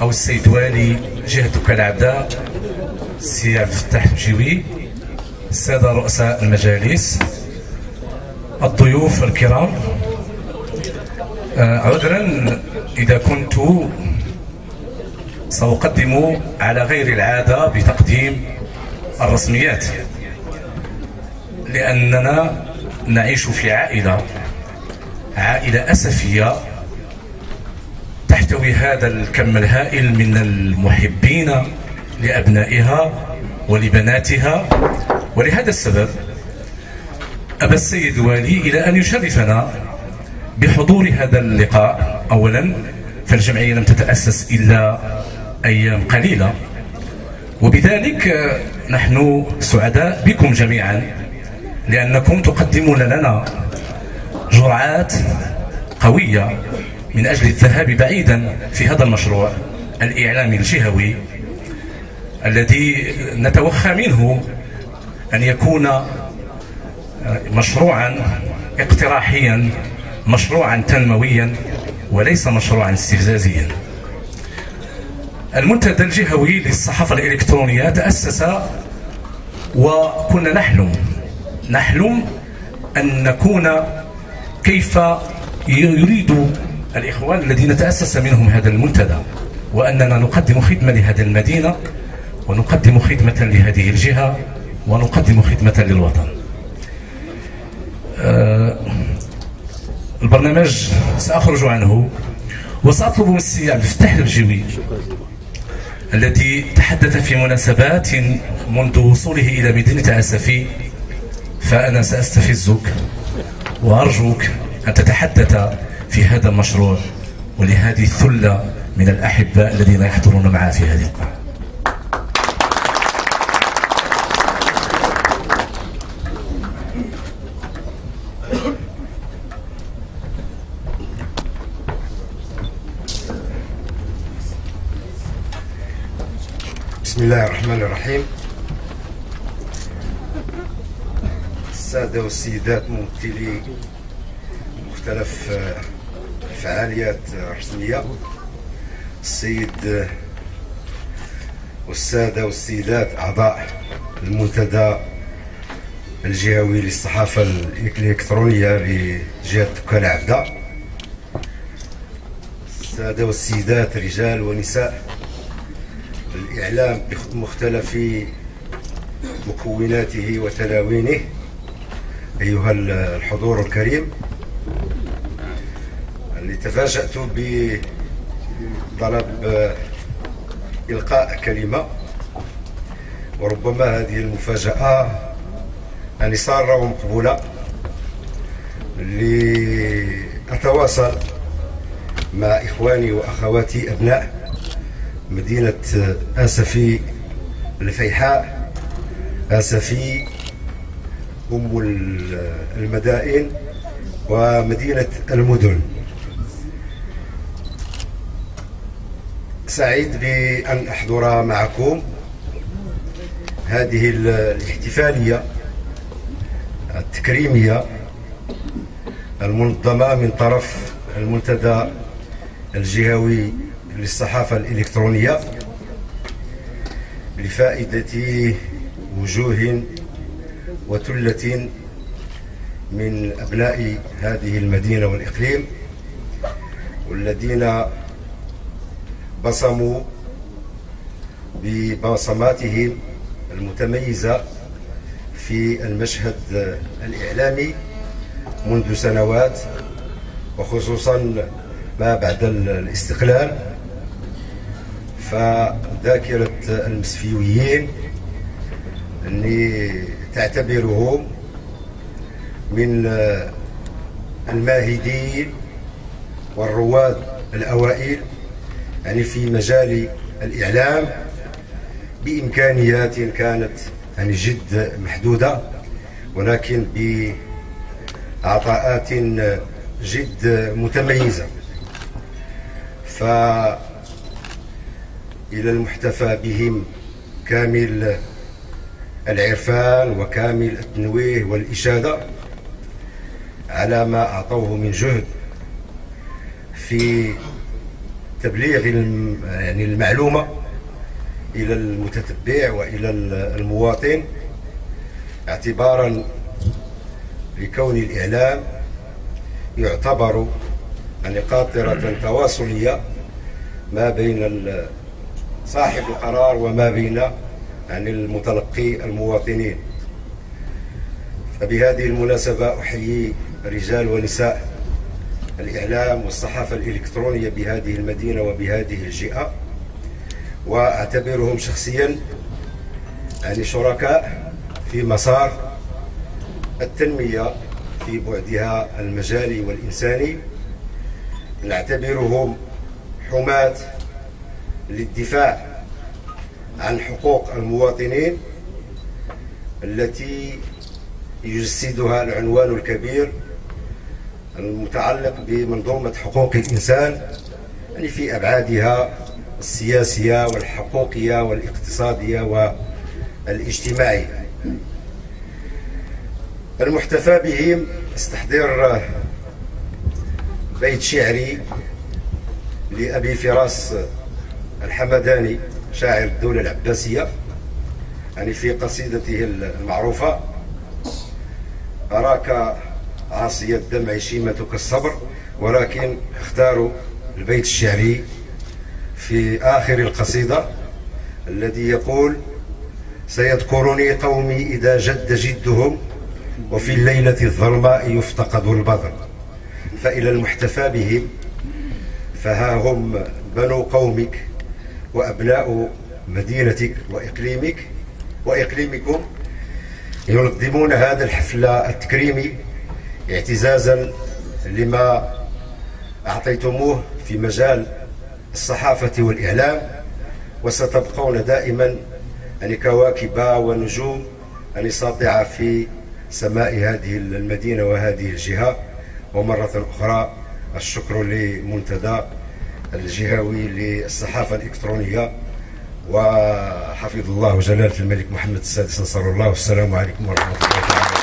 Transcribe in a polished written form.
أو السيد والي جهة دكا العبدة السي عبد الفتاح الجوي، السادة رؤساء المجالس، الضيوف الكرام، عذرا إذا كنت سأقدم على غير العادة بتقديم الرسميات، لأننا نعيش في عائلة أسفية تحتوي هذا الكم الهائل من المحبين لأبنائها ولبناتها. ولهذا السبب أبى السيد الوالي إلى أن يشرفنا بحضور هذا اللقاء. أولا فالجمعية لم تتأسس إلا أيام قليلة، وبذلك نحن سعداء بكم جميعا، لأنكم تقدمون لنا جرعات قوية من أجل الذهاب بعيدا في هذا المشروع الإعلامي الجهوي الذي نتوخى منه أن يكون مشروعا اقتراحيا، مشروعا تنمويا، وليس مشروعا استفزازيا. المنتدى الجهوي للصحافة الإلكترونية تأسس وكنا نحلم أن نكون كيف يريد الإخوان الذين تأسس منهم هذا المنتدى، وأننا نقدم خدمة لهذه المدينة، ونقدم خدمة لهذه الجهة، ونقدم خدمة للوطن. البرنامج سأخرج عنه، وسأطلب من السي عبد الفتاح الجوي الذي تحدث في مناسبات منذ وصوله إلى مدينة عسفي، فأنا سأستفزك وأرجوك أن تتحدث في هذا المشروع ولهذه الثلة من الأحباء الذين يحضرون معنا في هذه القاعة. بسم الله الرحمن الرحيم. السادة والسيدات ممثلي مختلف الفعاليات الرسمية، السيد والسادة والسيدات أعضاء المنتدى الجهوي للصحافة الإلكترونية لجهة دكا العبدة، السادة والسيدات رجال ونساء الإعلام بمختلف مكوناته وتلاوينه، أيها الحضور الكريم، اللي تفاجأت بطلب إلقاء كلمة، وربما هذه المفاجأة يعني سارة ومقبولة لأتواصل مع إخواني وأخواتي أبناء مدينة آسفي الفيحاء، آسفي أم المدائن ومدينة المدن. سعيد بأن أحضر معكم هذه الاحتفالية التكريمية المنظمة من طرف المنتدى الجهوي للصحافة الإلكترونية لفائدة وجوه وثلة من أبناء هذه المدينة والإقليم، والذين بصموا ببصماتهم المتميزة في المشهد الإعلامي منذ سنوات، وخصوصا ما بعد الاستقلال. فذاكرة المسفيويين أني تعتبرهم من الماهدين والرواد الأوائل يعني في مجال الإعلام، بإمكانيات كانت يعني جد محدودة، ولكن بعطاءات جد متميزة. فإلى المحتفى بهم كامل العرفان وكامل التنويه والإشادة على ما أعطوه من جهد في تبليغ يعني المعلومة إلى المتتبع وإلى المواطن، اعتبارا لكون الإعلام يعتبر يعني قاطرة تواصلية ما بين صاحب القرار وما بين يعني المتلقي المواطنين. فبهذه المناسبة أحيي رجال ونساء الإعلام والصحافة الإلكترونية بهذه المدينة وبهذه الجهة، وأعتبرهم شخصيا يعني شركاء في مسار التنمية في بعدها المجالي والإنساني. نعتبرهم حماة للدفاع عن حقوق المواطنين التي يجسدها العنوان الكبير المتعلق بمنظومة حقوق الإنسان، يعني في أبعادها السياسية والحقوقية والاقتصادية والاجتماعية. المحتفى بهم استحضار بيت شعري لأبي فراس الحمداني شاعر الدولة العباسية، يعني في قصيدته المعروفة: أراك عاصي الدمع شيمتك الصبر، ولكن اختاروا البيت الشعري في آخر القصيدة الذي يقول: سيذكرني قومي إذا جد جدهم، وفي الليلة الظلماء يفتقد البدر. فإلى المحتفى بهم فها هم بنو قومك وأبناء مدينتك وإقليمكم ينظمون هذا الحفل التكريمي اعتزازا لما أعطيتموه في مجال الصحافة والإعلام، وستبقون دائما يعني كواكب ونجوم يعني ساطعة في سماء هذه المدينة وهذه الجهة. ومرة أخرى الشكر لمنتدى الجهوي للصحافة الإلكترونية، وحفظ الله جلالة الملك محمد السادس نصر الله. والسلام عليكم ورحمة الله تعالى.